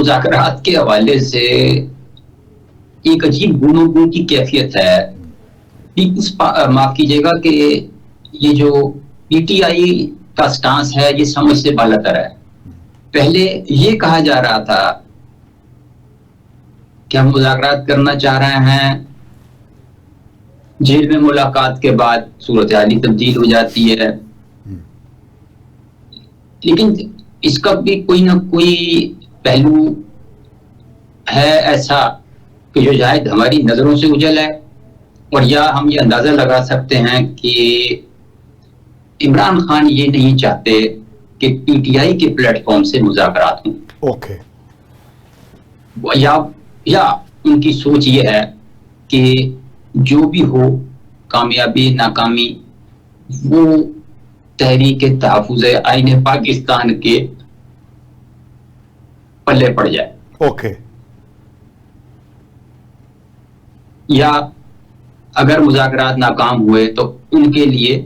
मुज़ाकरात के हवाले से एक अजीब गुनों की कैफियत है। माफ कीजिएगा कि ये जो पीटीआई का स्टांस है ये समझ से बालातर है। पहले ये कहा जा रहा था कि हम मुज़ाकरात करना चाह रहे हैं, जेल में मुलाकात के बाद सूरत हाल तब्दील हो जाती है। लेकिन इसका भी कोई ना कोई पहलू है ऐसा कि जो शायद हमारी नजरों से उजल है, और या हम ये अंदाजा लगा सकते हैं कि इमरान खान ये नहीं चाहते कि पीटीआई के प्लेटफॉर्म से मुज़ाकरात हों। ओके। या उनकी सोच ये है कि जो भी हो, कामयाबी नाकामी, वो तहरीक तहफ़्फ़ुज़ आईन पाकिस्तान के पल्ले पड़ जाए। ओके। या अगर मुज़ाकरात नाकाम हुए तो उनके लिए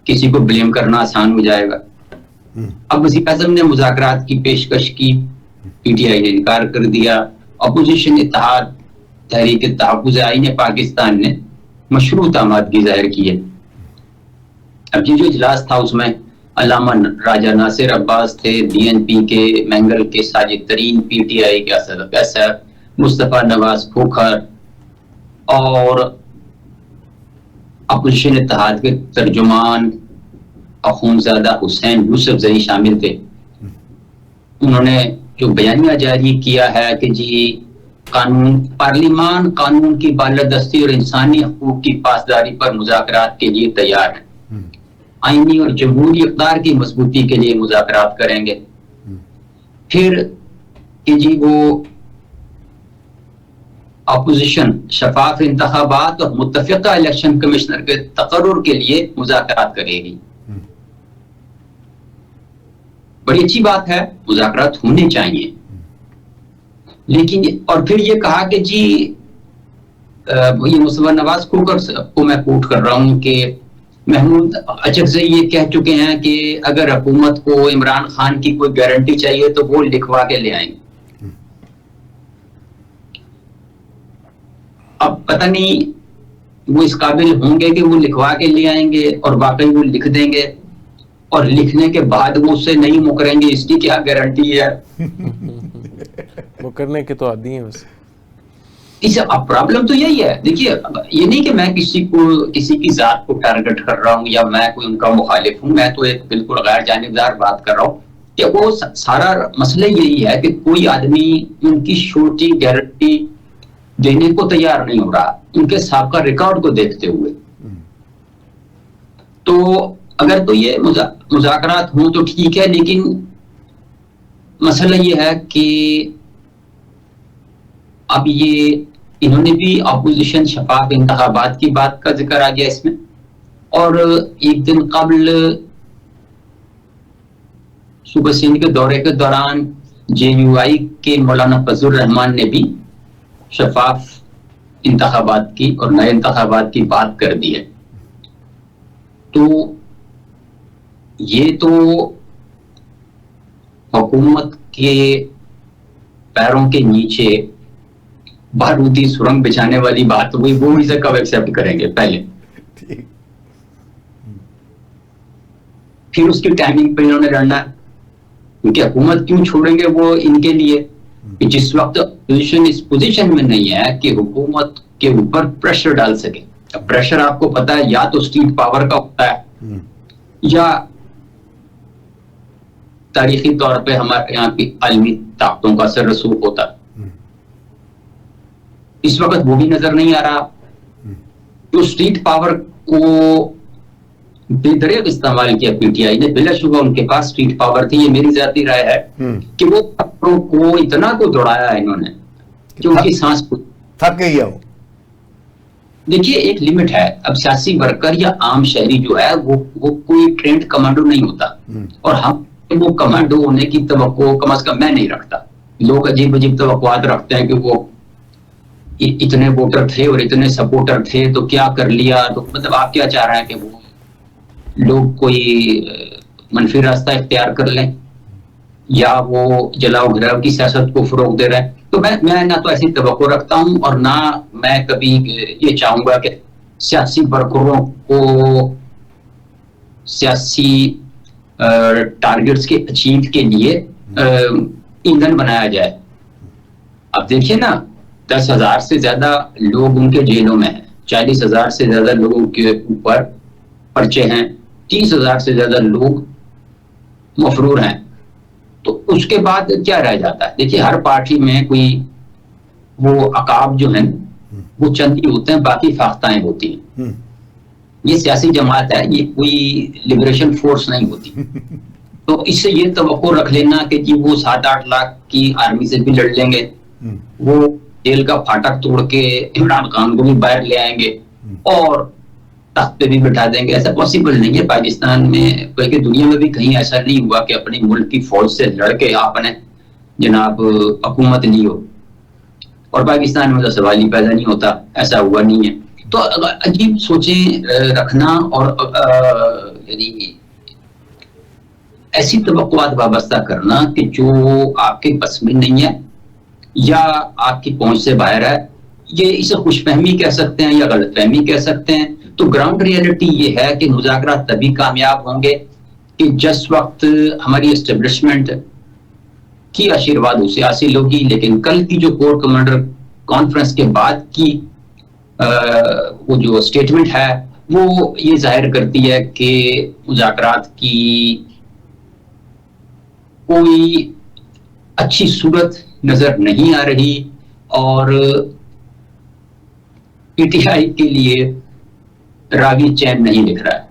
किसी को ब्लेम करना आसान हो जाएगा। अब वज़ीर आज़म ने मुज़ाकरात की पेशकश की, पीटीआई ने इनकार कर दिया। अपोजिशन इत्तेहाद तहरीक तहफ़्फ़ुज़ आईन पाकिस्तान ने मशरूत आमादगी जाहिर की है। अब ये जो इजलास था उसमें अल्लामा राजा नासिर अब्बास थे, बीएनपी के मैंगल के साजिद तरीन, पीटीआई के असद कैसर, मुस्तफ़ा नवाज खोखर और अपोजिशन इत्तेहाद के तर्जुमान अखूनज़ादा हुसैन यूसुफ जई शामिल थे। उन्होंने जो बयानिया जारी किया है कि जी कानून, पार्लिमान कानून की बालादस्ती और इंसानी हकूक की पासदारी पर मुज़ाकरात के लिए तैयार है। आईनी और जमहूरी इक़्तिदार की मजबूती के लिए मुज़ाकरात करेंगे। फिर कि जी वो अपोजिशन शफाफ इंतखाबात और मुत्तफ़िक़ा इलेक्शन कमिश्नर के तकर्रुर के लिए मुज़ाकरात करेगी। बड़ी अच्छी बात है, मुज़ाकरात होने चाहिए। लेकिन और फिर ये कहा कि जी ये मुस्तफ़ा नवाज खोखर को मैं कोट कर रहा हूं कि महमूद अचकज़ई ये कह चुके हैं कि अगर हुकूमत को इमरान खान की कोई गारंटी चाहिए तो वो लिखवा के ले आएंगे। अब पता नहीं वो इस काबिल होंगे कि वो लिखवा के ले आएंगे और वाकई वो लिख देंगे, और लिखने के बाद वो उससे नहीं मुकरेंगे, इसकी क्या गारंटी है? मुकरने के तो आदी हैं बस। अब प्रॉब्लम तो यही है। देखिए, ये नहीं कि मैं किसी की जात को टारगेट कर रहा हूं या मैं कोई उनका मुखालिफ हूं, मैं तो एक बिल्कुल गैर जानिबदार बात कर रहा हूं कि वो सारा मसला यही है कि कोई आदमी उनकी छोटी गारंटी देने को तैयार नहीं हो रहा, उनके साबका रिकॉर्ड को देखते हुए। तो अगर तो ये मुज़ाकरात हों तो ठीक है, लेकिन मसला ये है कि अब ये इन्होंने भी अपोजिशन शफाफ इंतखाबात की बात का जिक्र आ गया इसमें, और एक दिन कबल सूबा सिंध के दौरे के दौरान जेयूआई के मौलाना फजलुर रहमान ने भी शफाफ इंतखाबात की और नए इंतखाबात की बात कर दी है। तो ये तो हुकूमत के पैरों के नीचे बारूदी सुरंग बिछाने वाली बात हुई, वो इसे कब एक्सेप्ट करेंगे? पहले फिर उसकी टाइमिंग पे इन्होंने लड़ना है, क्योंकि हुकूमत क्यों छोड़ेंगे वो इनके लिए कि जिस वक्त पोजीशन इस पोजीशन में नहीं है कि हुकूमत के ऊपर प्रेशर डाल सके। अब प्रेशर आपको पता है या तो स्टेट पावर का होता है या तारीखी तौर पे हमारे यहाँ की आलमी ताकतों का असर रसूख होता है। इस वक्त वो भी नजर नहीं आ रहा। तो स्टेट पावर को बेदरेक इस्तेमाल किया पीटीआई ने। बिलाशुबह उनके पास स्टेट पावर थी, ये मेरी जाती राय है कि वो को इतना को दौड़ाया है इन्होंने कि उनकी सांस थक गई है। देखिए, एक लिमिट है। अब सियासी वर्कर या आम शहरी जो है वो कोई ट्रेंड कमांडो नहीं होता, और हम वो कमांडो होने की तवक्को कम से कम मैं नहीं रखता। लोग अजीब अजीब तवक्कुआत रखते हैं कि वो इतने वोटर थे और इतने सपोर्टर थे तो क्या कर लिया। तो मतलब आप क्या चाह रहे हैं कि वो लोग कोई मनफी रास्ता इख्तियार कर लें? या वो जलाओ घराव की सियासत को फरोग दे रहा है। तो मैं ना तो ऐसी तवक्को रखता हूं और ना मैं कभी ये चाहूंगा कि सियासी वर्करों को सियासी टारगेट्स के अचीव के लिए ईंधन बनाया जाए। अब देखिए ना, 10,000 से ज्यादा लोग उनके जेलों में हैं, 40,000 से ज्यादा लोगों के ऊपर पर्चे हैं, 30,000 से ज्यादा लोग मफरूर हैं। तो उसके बाद क्या रह जाता है? देखिए, हर पार्टी में कोई वो अकाब जो है वो चंद ही होते हैं, बाकी फाख्ताएं होती हैं। ये सियासी जमात है, ये कोई लिबरेशन फोर्स नहीं होती। तो इससे ये तवक्को रख लेना कि जी वो 7-8 लाख की आर्मी से भी लड़ लेंगे, वो जेल का फाटक तोड़ के इमरान खान को भी बाहर ले आएंगे और तख्त पे भी बिठा देंगे, ऐसा पॉसिबल नहीं है पाकिस्तान में, बल्कि दुनिया में भी कहीं ऐसा नहीं हुआ कि अपने मुल्क की फौज से लड़के आपने जनाब हुकूमत ली हो। और पाकिस्तान में तो सवाल ही पैदा नहीं होता, ऐसा हुआ नहीं है। तो अजीब सोचें रखना और यानी ऐसी तवक्कुआत वाबस्ता करना कि जो आपके बस में नहीं है या आपकी पहुंच से बाहर है, ये इसे खुशफहमी कह सकते हैं या गलतफहमी कह सकते हैं। तो ग्राउंड रियलिटी ये है कि मुज़ाकरात तभी कामयाब होंगे कि जिस वक्त हमारी एस्टेब्लिशमेंट की आशीर्वाद उसे हासिल होगी। लेकिन कल की जो कोर कमांडर कॉन्फ्रेंस के बाद की वो जो स्टेटमेंट है वो ये जाहिर करती है कि मुज़ाकरात की कोई अच्छी सूरत नजर नहीं आ रही और पीटीआई के लिए रावी चैन नहीं दिख रहा है।